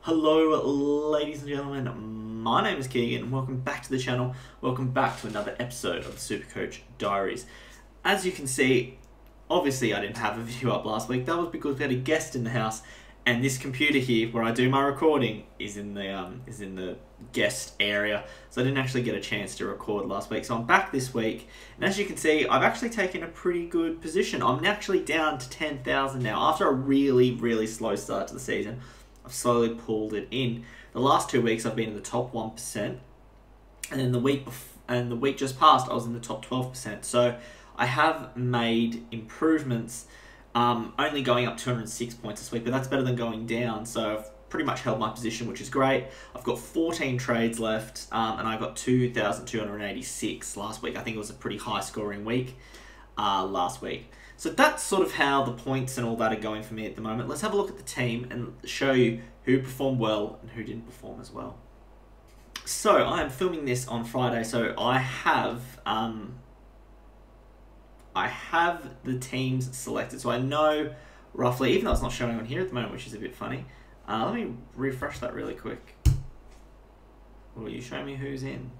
Hello ladies and gentlemen, my name is Keegan and welcome back to the channel. Welcome back to another episode of the Supercoach Diaries. As you can see, obviously I didn't have a video up last week. That was because we had a guest in the house and this computer here where I do my recording is in the guest area. So I didn't actually get a chance to record last week. So I'm back this week and as you can see, I've actually taken a pretty good position. I'm actually down to 10,000 now after a really slow start to the season. I've slowly pulled it in. The last 2 weeks I've been in the top 1%, and then the week just passed I was in the top 12%. So I have made improvements, only going up 206 points this week, but that's better than going down. So I've pretty much held my position, which is great. I've got 14 trades left, and I got 2,286 last week. I think it was a pretty high scoring week last week. So that's sort of how the points and all that are going for me at the moment. Let's have a look at the team and show you who performed well and who didn't perform as well. So I am filming this on Friday, so I have the teams selected. So I know roughly, even though it's not showing on here at the moment, which is a bit funny. Let me refresh that really quick. Will you show me who's in?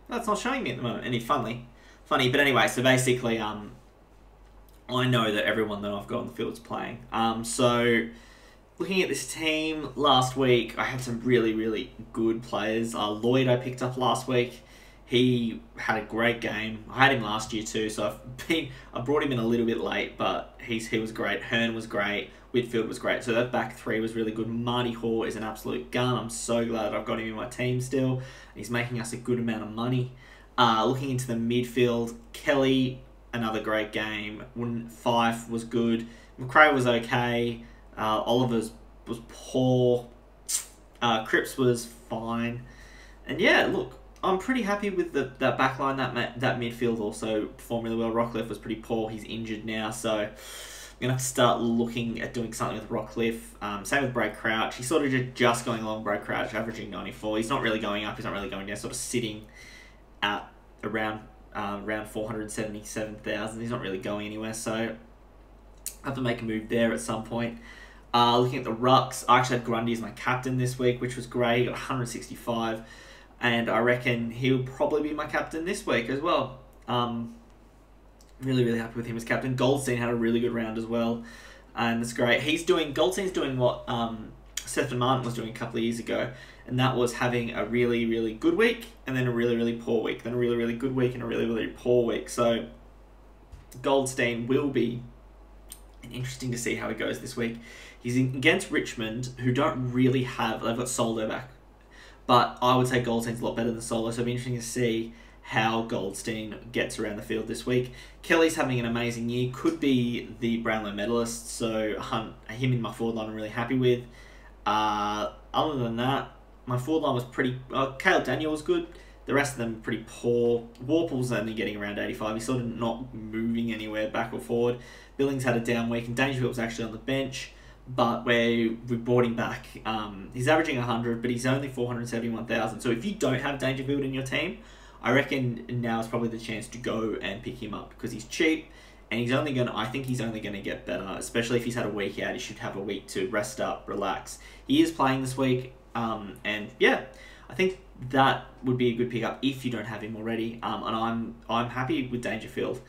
That's not showing me at the moment. Any funny, but anyway, so basically, I know that everyone that I've got on the field is playing. So looking at this team last week, I had some really good players. Lloyd I picked up last week. He had a great game. I had him last year too, so I brought him in a little bit late, but he was great. Hearn was great. Whitfield was great. So that back three was really good. Marty Hall is an absolute gun. I'm so glad I've got him in my team still. He's making us a good amount of money. Looking into the midfield, Kelly, another great game. Fife was good. McRae was okay. Oliver's was poor. Cripps was fine. And yeah, look, I'm pretty happy with that backline. That midfield also performed really well. Rockcliffe was pretty poor. He's injured now, so I'm going to have to start looking at doing something with Rockcliffe. Same with Brad Crouch. He's sort of just going along, Brad Crouch, averaging 94. He's not really going up. He's not really going down. Sort of sitting at around 477,000. He's not really going anywhere, so I have to make a move there at some point. Looking at the rucks, I actually had Grundy as my captain this week, which was great. He got 165, and I reckon he'll probably be my captain this week as well. Really happy with him as captain. Goldstein had a really good round as well, and it's great. Goldstein's doing what Stephen Martin was doing a couple of years ago, and that was having a really good week and then a really poor week, then a really good week and a really poor week. So Goldstein will be interesting to see how he goes this week. He's against Richmond, who don't really have, they've got Soldo back, but I would say Goldstein's a lot better than Soldo, so it'll be interesting to see how Goldstein gets around the field this week. Kelly's having an amazing year, could be the Brownlow medalist, so him in my forward line I'm really happy with. Other than that, my forward line was pretty... Caleb Daniel was good. The rest of them pretty poor. Warple's only getting around 85. He's sort of not moving anywhere back or forward. Billings had a down week, and Dangerfield was actually on the bench, but we brought him back. He's averaging 100, but he's only 471,000. So if you don't have Dangerfield in your team, I reckon now is probably the chance to go and pick him up because he's cheap, and I think he's only going to get better, especially if he's had a week out. He should have a week to rest up, relax. He is playing this week, and yeah, I think that would be a good pickup if you don't have him already. And I'm happy with Dangerfield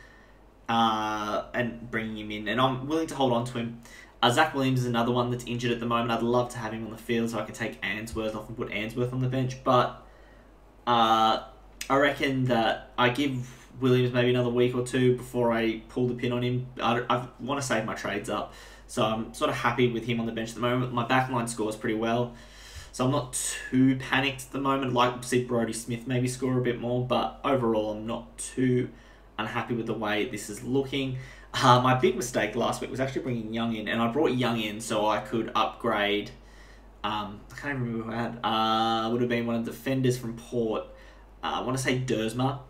and bringing him in, and I'm willing to hold on to him. Zach Williams is another one that's injured at the moment. I'd love to have him on the field so I can take Answorth off and put Answorth on the bench, but I reckon that I give Williams maybe another week or two before I pull the pin on him. I want to save my trades up, so I'm sort of happy with him on the bench at the moment. My backline scores pretty well, so I'm not too panicked at the moment. I'd like to see Brodie Smith maybe score a bit more, but overall I'm not too unhappy with the way this is looking. My big mistake last week was actually bringing Young in, and I brought Young in so I could upgrade. I can't remember who I had. Would have been one of the defenders from Port. I want to say Dersma.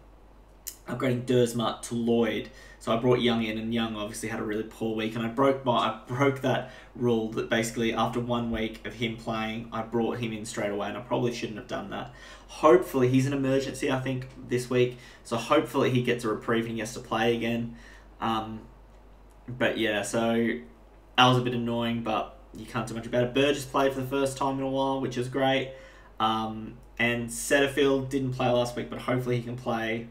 Upgrading Dersma to Lloyd. So I brought Young in, and Young obviously had a really poor week, and I broke that rule that basically after 1 week of him playing, I brought him in straight away, and I probably shouldn't have done that. Hopefully, he's an emergency, I think, this week, so hopefully he gets a reprieve and he gets to play again. But yeah, so that was a bit annoying, but you can't do much about it. Burgess played for the first time in a while, which is great. And Setterfield didn't play last week, but hopefully he can play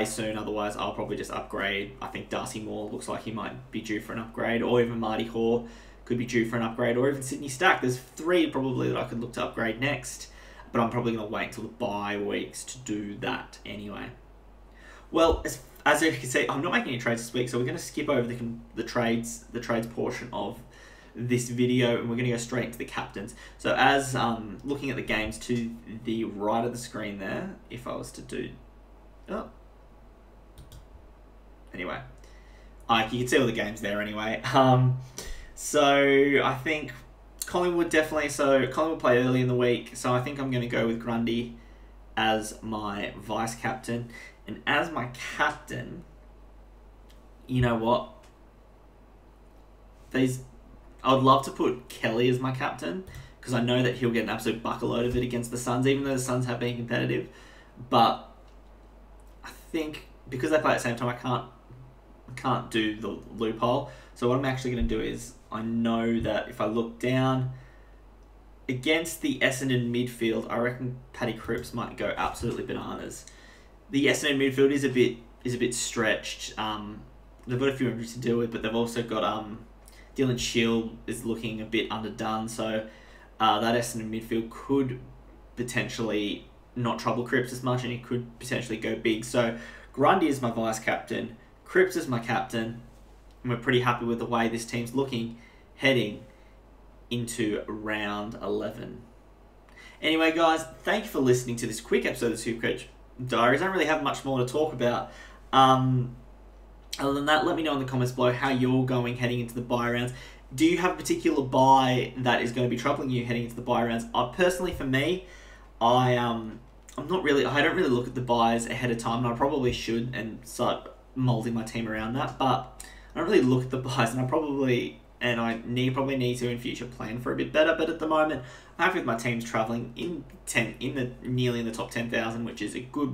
soon. Otherwise, I'll probably just upgrade. I think Darcy Moore looks like he might be due for an upgrade, or even Marty Hoare could be due for an upgrade, or even Sydney Stack. There's 3 probably that I could look to upgrade next, but I'm probably going to wait until the bye weeks to do that anyway. Well, as you can see, I'm not making any trades this week, so we're going to skip over the trades portion of this video, and we're going to go straight into the captains. So as looking at the games to the right of the screen there, if I was to do... Oh. Anyway. You can see all the games there anyway. So I think Collingwood definitely... So Collingwood play early in the week, so I think I'm going to go with Grundy as my vice-captain. And as my captain, you know what? I would love to put Kelly as my captain, because I know that he'll get an absolute buckload of it against the Suns, even though the Suns have been competitive. But I think because they play at the same time, I can't do the loophole. So what I'm actually going to do is, I know that if I look down against the Essendon midfield, I reckon Paddy Cripps might go absolutely bananas. The Essendon midfield is a bit stretched. They've got a few injuries to deal with, but they've also got Dylan Shield is looking a bit underdone. So that Essendon midfield could potentially not trouble Cripps as much, and he could potentially go big. So Grundy is my vice captain, Cripps is my captain, and we're pretty happy with the way this team's looking heading into round 11. Anyway, guys, thank you for listening to this quick episode of the Supercoach Diaries. I don't really have much more to talk about. Other than that, let me know in the comments below how you're going heading into the bye rounds. Do you have a particular bye that is going to be troubling you heading into the bye rounds? Personally, for me, I don't really look at the byes ahead of time, and I probably should and start moulding my team around that. But I don't really look at the byes, and I probably need to in future plan for a bit better. But at the moment, I'm happy with my teams travelling nearly in the top 10,000, which is a good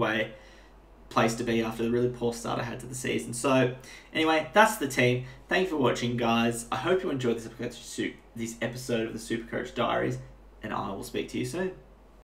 place to be after the really poor start I had to the season. So anyway, that's the team. Thank you for watching, guys. I hope you enjoyed this episode of the Supercoach Diaries, and I will speak to you soon.